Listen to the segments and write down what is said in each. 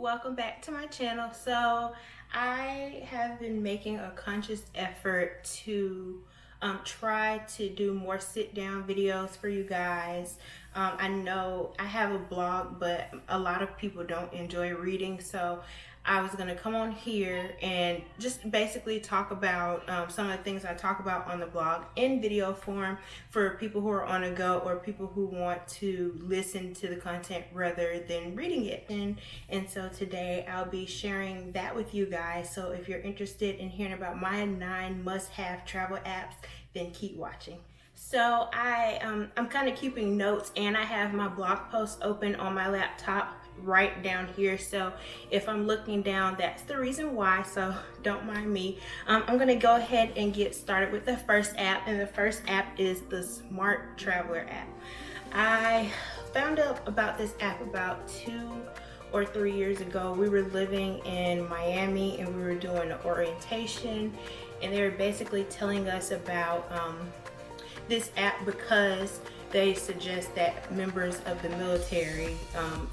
welcome back to my channel. So I have been making a conscious effort to try to do more sit down videos for you guys. I know I have a blog, but a lot of people don't enjoy reading, so I was gonna come on here and just basically talk about some of the things I talk about on the blog in video form for people who are on the go or people who want to listen to the content rather than reading it. And so today I'll be sharing that with you guys. So if you're interested in hearing about my 9 must-have travel apps, then keep watching. So I'm kind of keeping notes, and I have my blog post open on my laptop right down here. So if I'm looking down, that's the reason why, so don't mind me. I'm gonna go ahead and get started with the first app, and the first app is the Smart Traveler app. I found out about this app about 2 or 3 years ago. We were living in Miami and we were doing an orientation, and they were basically telling us about this app because they suggest that members of the military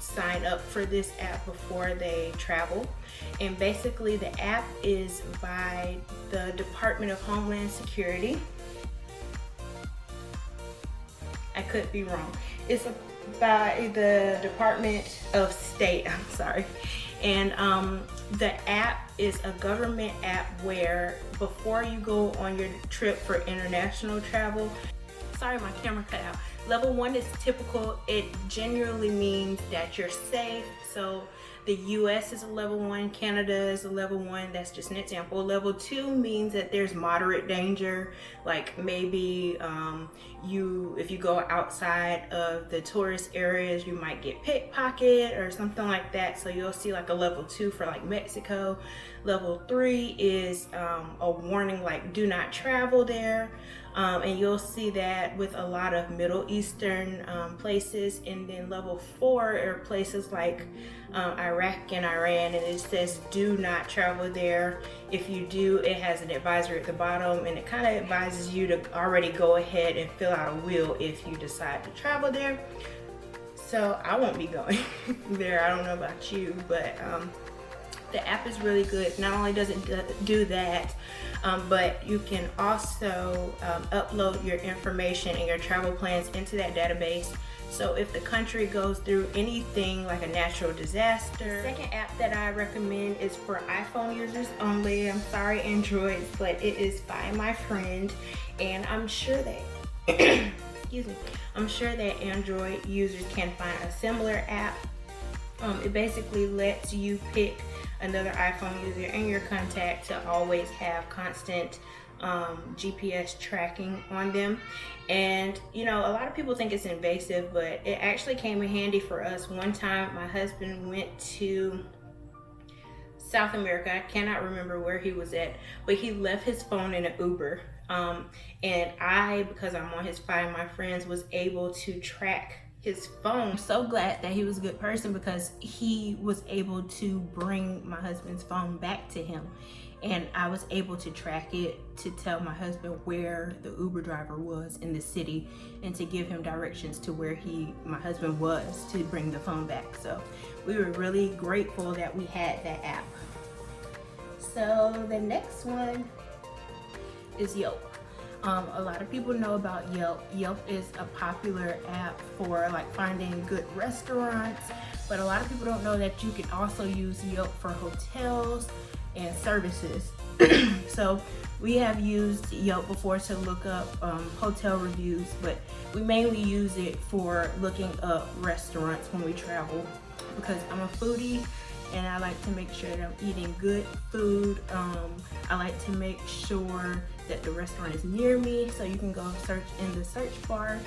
sign up for this app before they travel. And basically the app is by the Department of Homeland Security. I could be wrong. It's by the Department of State, I'm sorry. And the app is a government app where before you go on your trip for international travel, sorry, my camera cut out. Level 1 is typical. It generally means that you're safe. So the US is a level 1, Canada is a level 1, that's just an example. Level 2 means that there's moderate danger, like maybe if you go outside of the tourist areas, you might get pickpocketed or something like that. So you'll see like a level 2 for like Mexico. Level 3 is a warning, like do not travel there. And you'll see that with a lot of Middle Eastern places. And then level 4 are places like Iraq and Iran, and it says do not travel there. If you do, it has an advisory at the bottom, and it kind of advises you to already go ahead and fill out a will if you decide to travel there. So I won't be going there. I don't know about you, but the app is really good. Not only does it do that, but you can also upload your information and your travel plans into that database. So if the country goes through anything like a natural disaster. The second app that I recommend is for iPhone users only. I'm sorry, Androids, but it is by my friend, and I'm sure that excuse me, I'm sure that Android users can find a similar app. It basically lets you pick another iPhone user in your contact to always have constant GPS tracking on them. And you know, a lot of people think it's invasive, but it actually came in handy for us. One time my husband went to South America. I cannot remember where he was at, but he left his phone in an Uber. And I, because I'm on his Find My Friends, was able to track his phone. I'm so glad that he was a good person because he was able to bring my husband's phone back to him, and I was able to track it to tell my husband where the Uber driver was in the city and to give him directions to where my husband was to bring the phone back. So we were really grateful that we had that app. So the next one is Yelp. A lot of people know about Yelp. Yelp is a popular app for like finding good restaurants, but a lot of people don't know that you can also use Yelp for hotels and services. So we have used Yelp before to look up hotel reviews, but we mainly use it for looking up restaurants when we travel because I'm a foodie and I like to make sure that I'm eating good food. I like to make sure that the restaurant is near me, so you can go search in the search bar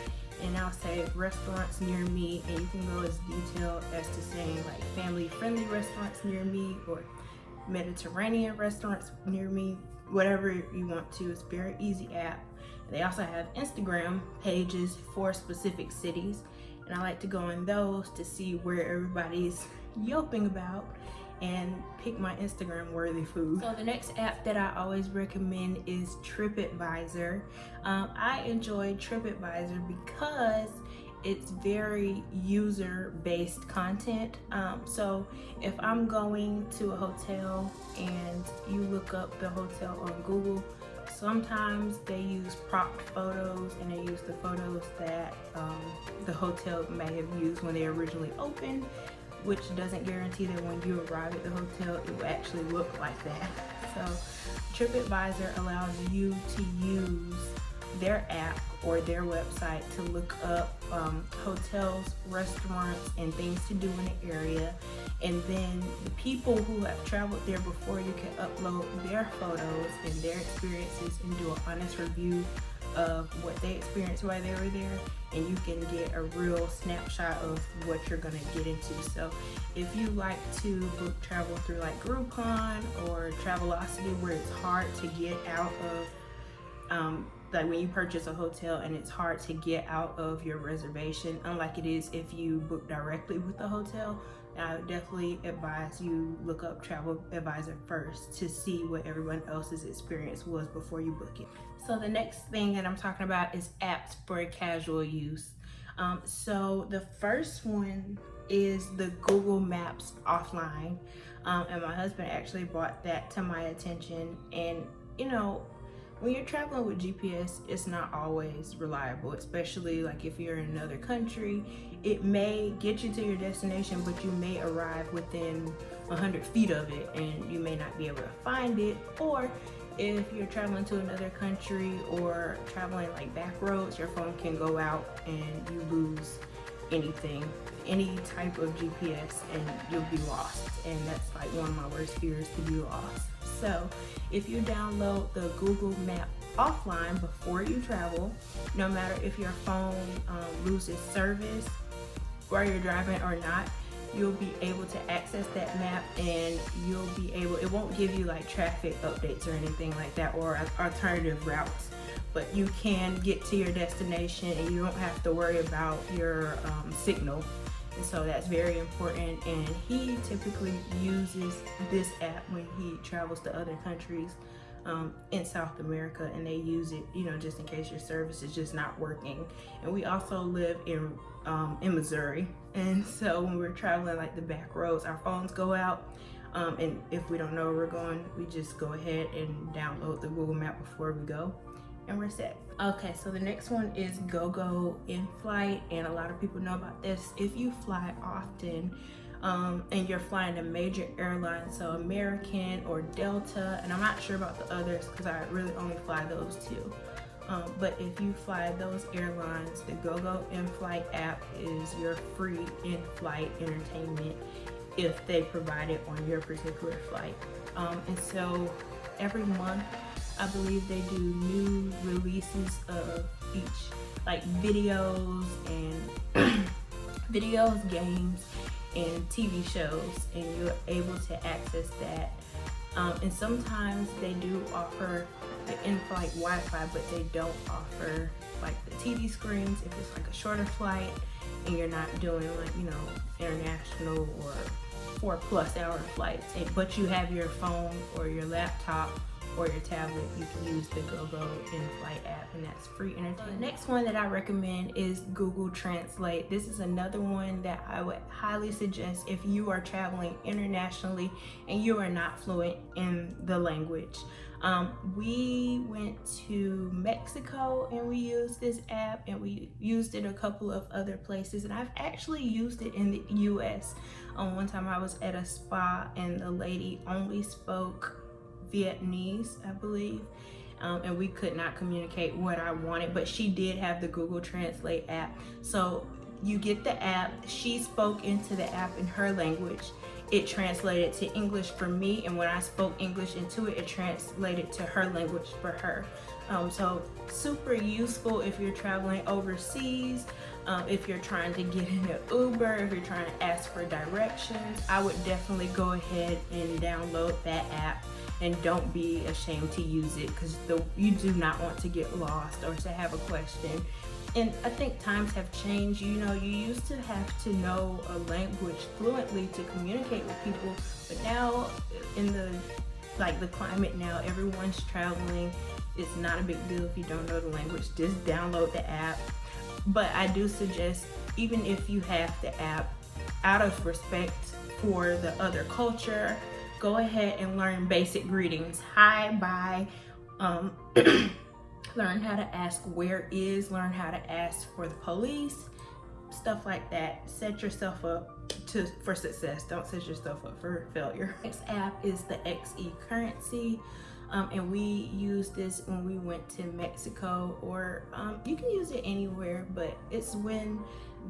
and I'll say restaurants near me, and you can go as detailed as to saying like family friendly restaurants near me or Mediterranean restaurants near me, whatever you want to. It's a very easy app. They also have Instagram pages for specific cities, and I like to go on those to see where everybody's yelping about and pick my Instagram worthy food. So the next app that I always recommend is TripAdvisor. I enjoy TripAdvisor because it's very user-based content. So if I'm going to a hotel and you look up the hotel on Google, sometimes they use propped photos, and they use the photos that the hotel may have used when they originally opened, which doesn't guarantee that when you arrive at the hotel it will actually look like that. So TripAdvisor allows you to use their app or their website to look up hotels, restaurants, and things to do in the area. And then the people who have traveled there before you can upload their photos and their experiences and do an honest review of what they experienced while they were there, and you can get a real snapshot of what you're gonna get into. So if you like to book travel through like Groupon or Travelocity, where it's hard to get out of like when you purchase a hotel and it's hard to get out of your reservation, unlike it is if you book directly with the hotel, I would definitely advise you look up TripAdvisor first to see what everyone else's experience was before you book it. So the next thing that I'm talking about is apps for casual use. So the first one is the Google Maps offline, and my husband actually brought that to my attention. And you know, when you're traveling with GPS, it's not always reliable, especially like if you're in another country. It may get you to your destination, but you may arrive within 100 feet of it and you may not be able to find it. Or if you're traveling to another country or traveling like back roads, your phone can go out and you lose anything, any type of GPS, and you'll be lost. And that's like one of my worst fears, to be lost. So if you download the Google Map offline before you travel, no matter if your phone loses service while you're driving or not, you'll be able to access that map, and you'll be able, it won't give you like traffic updates or anything like that or alternative routes, but you can get to your destination and you don't have to worry about your signal. And so that's very important, and he typically uses this app when he travels to other countries in South America, and they use it, you know, just in case your service is just not working. And we also live in Missouri, and so when we're traveling like the back roads, our phones go out, and if we don't know where we're going, we just go ahead and download the Google Map before we go, and we're set. Okay, so the next one is GoGo in-flight, and a lot of people know about this. If you fly often and you're flying a major airline, so American or Delta, and I'm not sure about the others because I really only fly those two. But if you fly those airlines, the GoGo in-flight app is your free in-flight entertainment if they provide it on your particular flight. And so every month, I believe they do new releases of each, like videos and videos, games, and TV shows, and you're able to access that. And sometimes they do offer the in-flight Wi-Fi, but they don't offer like the TV screens if it's like a shorter flight and you're not doing like, you know, international or 4+ hour flights, but you have your phone or your laptop or your tablet, you can use the GoGo in-flight app, and that's free entertainment. The next one that I recommend is Google Translate. This is another one that I would highly suggest if you are traveling internationally and you are not fluent in the language. We went to Mexico and we used this app, and we used it a couple of other places, and I've actually used it in the US. One time I was at a spa and the lady only spoke Vietnamese, I believe, and we could not communicate what I wanted, but she did have the Google Translate app. So you get the app, she spoke into the app in her language, it translated to English for me, and when I spoke English into it, it translated to her language for her. So super useful if you're traveling overseas, if you're trying to get in an Uber, if you're trying to ask for directions. I would definitely go ahead and download that app, and don't be ashamed to use it, because you do not want to get lost or to have a question. And I think times have changed. You know, you used to have to know a language fluently to communicate with people, but now in the climate now, everyone's traveling. It's not a big deal if you don't know the language. Just download the app. But I do suggest, even if you have the app, out of respect for the other culture, go ahead and learn basic greetings. Hi, bye. Learn how to ask where is, learn how to ask for the police, stuff like that. Set yourself up for success. Don't set yourself up for failure. Next app is the XE currency. And we used this when we went to Mexico, or you can use it anywhere, but it's when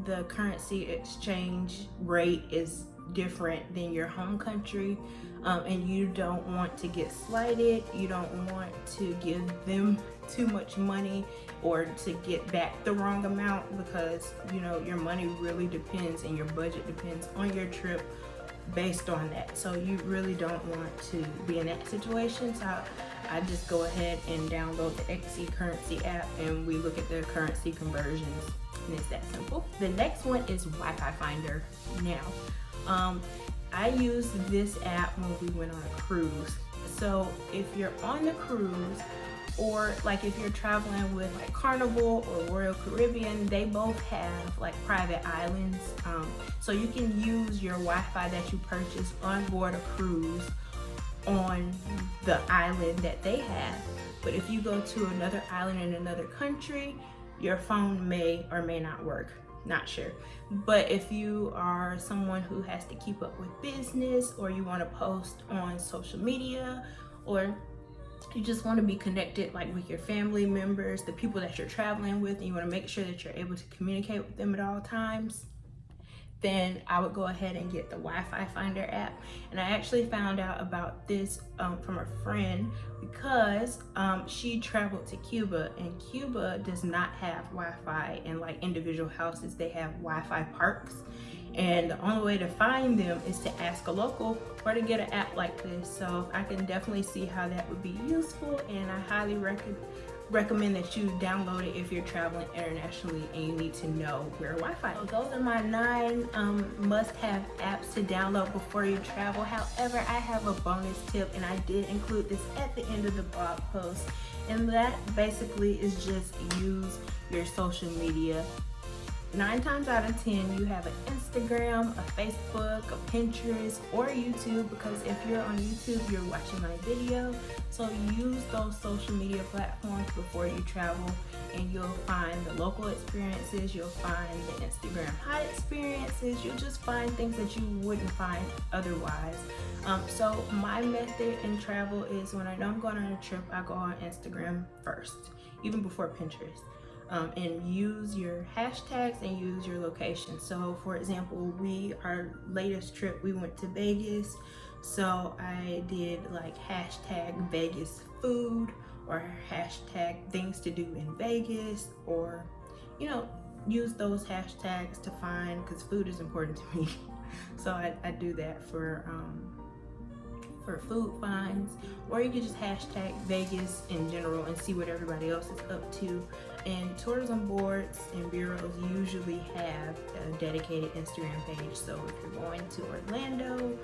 the currency exchange rate is different than your home country, and you don't want to get slighted, you don't want to give them too much money or to get back the wrong amount, because you know your money really depends and your budget depends on your trip based on that. So you really don't want to be in that situation. So I just go ahead and download the XE currency app, and we look at the currency conversions, and it's that simple. The next one is Wi-Fi Finder. Now, I used this app when we went on a cruise. So if you're on the cruise, or like if you're traveling with like Carnival or Royal Caribbean, they both have like private islands. So you can use your Wi-Fi that you purchase on board a cruise on the island that they have. But if you go to another island in another country, your phone may or may not work. Not sure. But if you are someone who has to keep up with business, or you want to post on social media, or you just want to be connected like with your family members, the people that you're traveling with, and you want to make sure that you're able to communicate with them at all times, then I would go ahead and get the Wi-Fi Finder app. And I actually found out about this from a friend, because she traveled to Cuba, and Cuba does not have Wi-Fi in like individual houses. They have Wi-Fi parks, and the only way to find them is to ask a local or to get an app like this. So I can definitely see how that would be useful, and I highly recommend that you download it if you're traveling internationally and you need to know where Wi-Fi is. So those are my 9 must-have apps to download before you travel. However, I have a bonus tip, and I did include this at the end of the blog post, and that basically is just use your social media. 9 times out of 10, you have an Instagram, a Facebook, a Pinterest, or YouTube, because if you're on YouTube, you're watching my video. So use those social media platforms before you travel, and you'll find the local experiences, you'll find the Instagram hot experiences, you'll just find things that you wouldn't find otherwise. So my method in travel is, when I know I'm going on a trip, I go on Instagram first, even before Pinterest. And use your hashtags and use your location. So for example, our latest trip, we went to Vegas. So I did like hashtag Vegas food, or hashtag things to do in Vegas, or, you know, use those hashtags to find, because food is important to me. So I do that for food finds, or you can just hashtag Vegas in general and see what everybody else is up to. And tourism boards and bureaus usually have a dedicated Instagram page. So if you're going to Orlando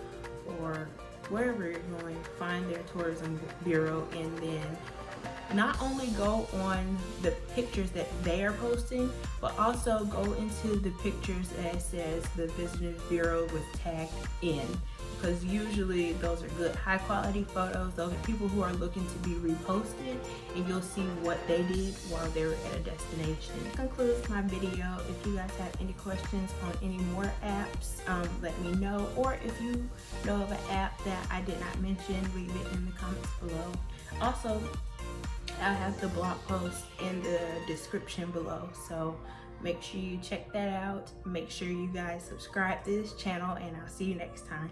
or wherever you're going, find their tourism bureau, and then not only go on the pictures that they are posting, but also go into the pictures that says the Visitors Bureau was tagged in, because usually those are good high quality photos. Those are people who are looking to be reposted, and you'll see what they did while they were at a destination. That concludes my video. If you guys have any questions on any more apps, let me know, or if you know of an app that I did not mention, leave it in the comments below. Also, I'll have the blog post in the description below, so make sure you check that out. Make sure you guys subscribe to this channel, and I'll see you next time.